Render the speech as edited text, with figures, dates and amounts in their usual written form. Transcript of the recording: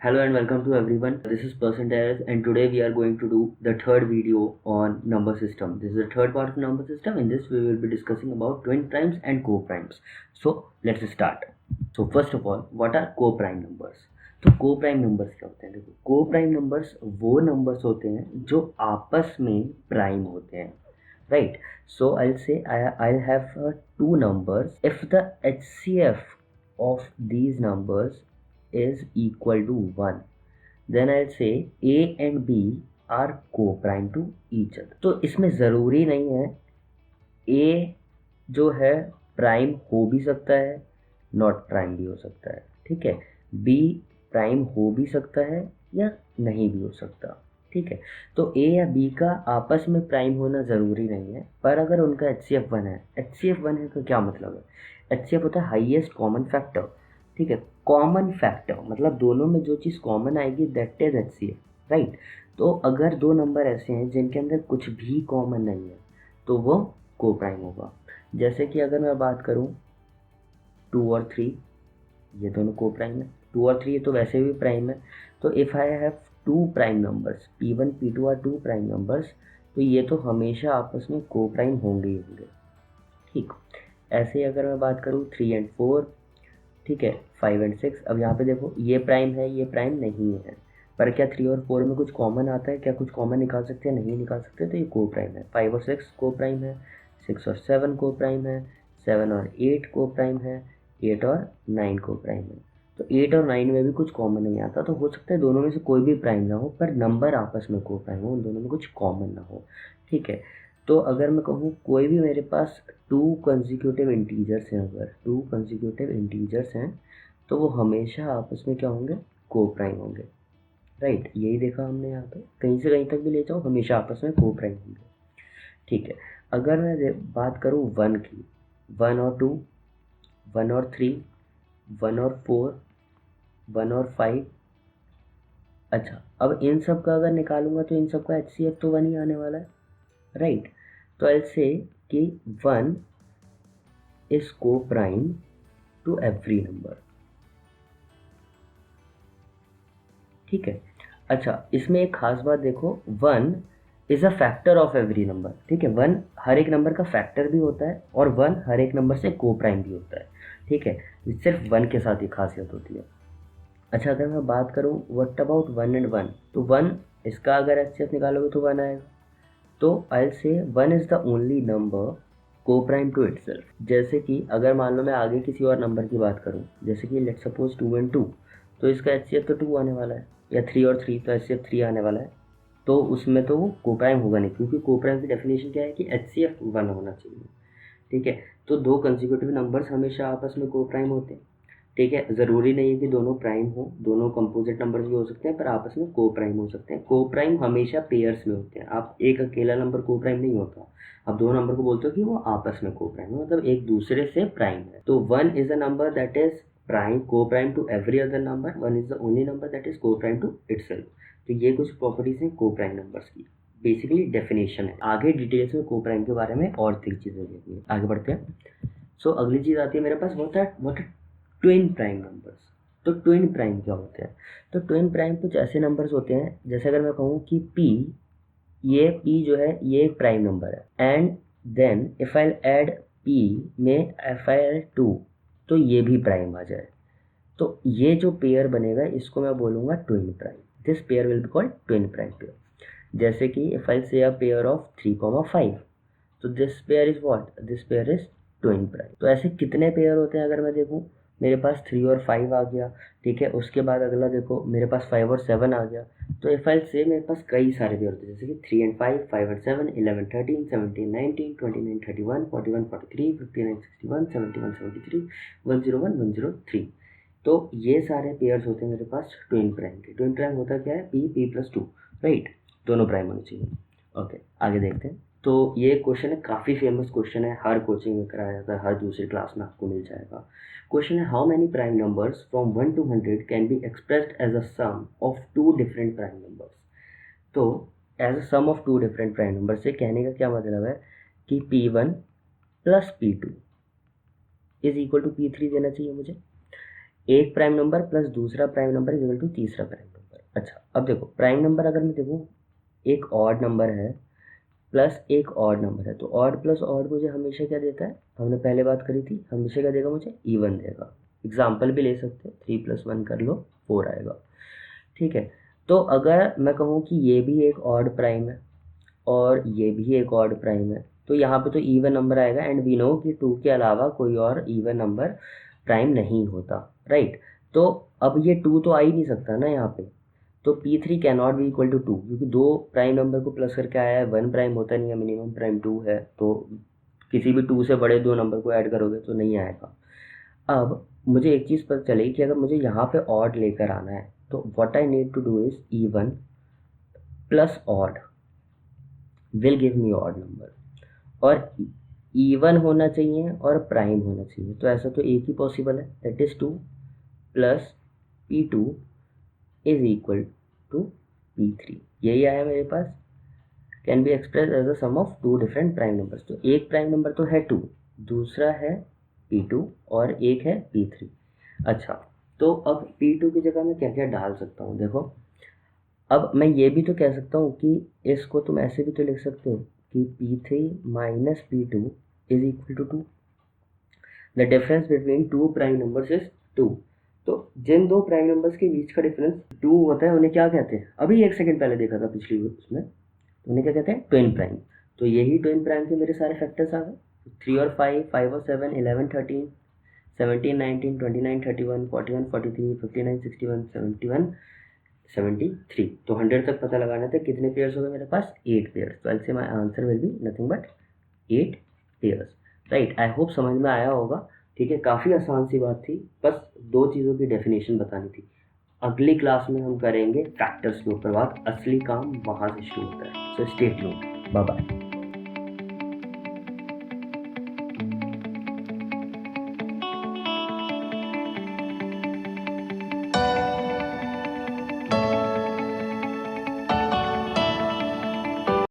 Hello and welcome to everyone. This is Percentiles and today we are going to do the third video on number system. This is the third part of number system. In this we will be discussing about twin primes and co-primes. So let's start. So first of all, what are co-prime numbers? तो co-prime numbers क्या होते हैं? देखो co-prime numbers वो numbers होते हैं जो आपस में prime होते हैं, right? So I'll say I'll have two numbers. If the HCF of these numbers is equal to 1, then I'll say A and B are co-prime to each other. तो इसमें ज़रूरी नहीं है A जो है प्राइम हो भी सकता है, नॉट प्राइम भी हो सकता है, ठीक है। B प्राइम हो भी सकता है या नहीं भी हो सकता, ठीक है। तो A या B का आपस में प्राइम होना ज़रूरी नहीं है, पर अगर उनका HCF 1 है, HCF 1 है तो क्या मतलब है? HCF होता है हाईएस्ट कॉमन फैक्टर, ठीक है। कॉमन फैक्टर मतलब दोनों में जो चीज़ कॉमन आएगी दैट इज HCF, राइट। तो अगर दो नंबर ऐसे हैं जिनके अंदर कुछ भी कॉमन नहीं है तो वो को प्राइम होगा। जैसे कि अगर मैं बात करूं 2 और 3, ये दोनों को प्राइम है। 2 और 3 ये तो वैसे भी प्राइम है। तो if I have two prime numbers P1 P2 are two prime numbers, तो ये तो हमेशा आपस में को प्राइम होंगे ही होंगे, ठीक। ऐसे ही अगर मैं बात करूँ 3 एंड 4, ठीक है, 5 एंड 6। अब यहाँ पे देखो ये प्राइम है, ये प्राइम नहीं है, पर क्या 3 और 4 में कुछ कॉमन आता है? क्या कुछ कॉमन निकाल सकते हैं? नहीं निकाल सकते, तो ये को प्राइम है। 5 और 6 को प्राइम है, 6 और 7 को प्राइम है, 7 और 8 को प्राइम है, 8 और 9 को प्राइम है। तो 8 और 9 में भी कुछ कॉमन नहीं आता, तो हो सकता है दोनों में से कोई भी प्राइम ना हो, पर नंबर आपस में को प्राइम हो, उन दोनों में कुछ कॉमन ना हो, ठीक है। तो अगर मैं कहूँ कोई भी मेरे पास टू कंसेक्यूटिव इंटीजर्स हैं, अगर टू कंसेक्यूटिव इंटीजर्स हैं तो वो हमेशा आपस में क्या होंगे? को प्राइम होंगे, राइट। यही देखा हमने यहाँ पे, कहीं से कहीं तक भी ले जाओ हमेशा आपस में को प्राइम होंगे, ठीक है। अगर मैं बात करूँ 1 की, 1 और 2, 1 और 3, 1 और 4, 1 और 5। अच्छा, अब इन सब का अगर निकालूंगा तो इन सब का HCF तो 1 ही आने वाला है, राइट। तो आई से कि 1 is co prime to every number, ठीक है। अच्छा, इसमें एक खास बात देखो, 1 is a factor of every number, ठीक है। 1 हर एक नंबर का फैक्टर भी होता है और 1 हर एक नंबर से को प्राइम भी होता है, ठीक है। सिर्फ 1 के साथ ही खासियत होती है। अच्छा, अगर मैं बात करूँ व्हाट अबाउट 1 एंड 1, तो 1 इसका अगर HCF निकालोगे तो 1 आएगा। तो आई से 1 इज़ द ओनली नंबर को प्राइम टू इटसेल्फ। जैसे कि अगर मान लो मैं आगे किसी और नंबर की बात करूँ, जैसे कि लेट्स सपोज 2 एंड 2, तो इसका HCF तो 2 आने वाला है, या 3 और 3 तो HCF 3 आने वाला है। तो उसमें तो वो को प्राइम होगा नहीं, क्योंकि को प्राइम की डेफिनेशन क्या है कि HCF 1 होना चाहिए, ठीक है। तो दो कंसेक्यूटिव नंबर्स हमेशा आपस में को प्राइम होते हैं, ठीक है। ज़रूरी नहीं है कि दोनों प्राइम हो, दोनों कंपोजिट नंबर्स भी हो सकते हैं, पर आपस में को प्राइम हो सकते हैं। को प्राइम हमेशा पेयर्स में होते हैं, आप एक अकेला नंबर को प्राइम नहीं होता। आप दो नंबर को बोलते हो कि वो आपस में को प्राइम है, मतलब एक दूसरे से प्राइम है। तो 1 is a number that is prime, co prime to every other number. 1 is the only number that is co prime to itself. तो ये कुछ प्रॉपर्टीज हैं को प्राइम नंबर्स की, बेसिकली डेफिनेशन है। आगे डिटेल्स में को प्राइम के बारे में और 3 चीज़ें देखनी है, आगे बढ़ते हैं। सो अगली चीज़ आती है मेरे पास, व्हाट ट्विन प्राइम नंबर्स। तो ट्विन प्राइम क्या होते हैं? तो ट्विन प्राइम कुछ ऐसे नंबर्स होते हैं, जैसे अगर मैं कहूँ कि P, ये P जो है ये एक प्राइम नंबर है, and then if I add P में एफ आई ऐड 2, तो ये भी प्राइम आ जाए, तो ये जो पेयर बनेगा इसको मैं बोलूँगा twin prime. This pair will be called twin prime pair. जैसे कि इफ आई से अ पेयर ऑफ 3,5, तो this pair is what? This pair is twin prime. तो ऐसे कितने पेयर होते हैं अगर मैं देखूँ, मेरे पास 3 और 5 आ गया, ठीक है। उसके बाद अगला देखो मेरे पास 5 और 7 आ गया। तो इफ आई से मेरे पास कई सारे पेयर होते हैं, जैसे कि 3 एंड 5, 5 एंड 7, 11, 13, 17, 19, 29, 31, 41, 43, 59, 61, 71, 73, 101, 103। तो ये सारे पेयर्स होते हैं मेरे पास ट्विन प्राइम के। ट्विन प्राइम होता क्या है? P+2, right. दोनों प्राइम होने चाहिए। ओके, आगे देखते हैं। तो ये क्वेश्चन है, काफ़ी फेमस क्वेश्चन है, हर कोचिंग में कराया जाता है, हर दूसरी क्लास में आपको मिल जाएगा। क्वेश्चन है, how many prime numbers from 1 to 100 can be expressed as a sum of two different prime numbers. तो as a sum of two different prime number से कहने का क्या मतलब है कि P1 + P2 is equal to P3 देना चाहिए मुझे। एक प्राइम नंबर प्लस दूसरा prime number is equal to तीसरा प्राइम नंबर। अच्छा, अब देखो प्राइम नंबर अगर मैं देखूँ, एक ऑड नंबर है प्लस एक ऑड नंबर है, तो ऑड प्लस ऑड मुझे हमेशा क्या देता है, हमने पहले बात करी थी, हमेशा क्या देगा मुझे, इवन देगा। एग्जाम्पल भी ले सकते हैं, 3 + 1 कर लो 4 आएगा। ठीक है, तो अगर मैं कहूँ कि ये भी एक ऑड प्राइम है और ये भी एक ऑड प्राइम है, तो यहाँ पे तो इवन नंबर आएगा, एंड वी नो कि 2 के अलावा कोई और इवन नंबर प्राइम नहीं होता, राइट। तो अब ये 2 तो आ ही नहीं सकता ना यहाँ पे, तो P3 can not be equal to 2, क्योंकि दो प्राइम नंबर को प्लस करके आया है, 1 प्राइम होता नहीं है, मिनिमम प्राइम 2 है, तो किसी भी 2 से बड़े दो नंबर को ऐड करोगे तो नहीं आएगा। अब मुझे एक चीज़ पता चली कि अगर मुझे यहाँ पे ऑड लेकर आना है, तो what I need to do is even plus odd will give me odd number, और इवन होना चाहिए और प्राइम होना चाहिए, तो ऐसा तो एक ही पॉसिबल है, that is 2 plus P2 is equal to P3। यही आया मेरे पास, can be express as a sum of two different prime numbers. तो एक प्राइम नंबर तो है 2, दूसरा है P2 और एक है P3। अच्छा, तो अब P2 की जगह मैं क्या क्या डाल सकता हूँ, देखो अब मैं ये भी तो कह सकता हूँ कि इसको तुम ऐसे भी तो लिख सकते हो कि P3 minus P2 is equal to 2। The difference between two prime numbers is 2। तो जिन दो प्राइम नंबर्स के बीच का डिफरेंस 2 होता है उन्हें क्या कहते हैं, अभी एक सेकंड पहले देखा था पिछली उसमें, तो उन्हें क्या कहते हैं, ट्विन प्राइम। तो यही ट्विन प्राइम के मेरे सारे फैक्टर्स आ गए, 3 और 5, 5 और 7, 11, 13, 17, 19, 29, 31, 41, 43, 59, 61, 71, 73। तो 100 तक पता लगाना था, कितने पेयर्स हो गए मेरे पास, 8 पेयर्स। तो ऐसे my answer will be nothing but 8 pairs, right. I hope समझ में आया होगा। ठीक है, काफ़ी आसान सी बात थी, बस दो चीज़ों की डेफिनेशन बतानी थी। अगली क्लास में हम करेंगे फैक्टर्स के ऊपर बात, असली काम वहाँ से शुरू होता है। So stay tuned, bye bye.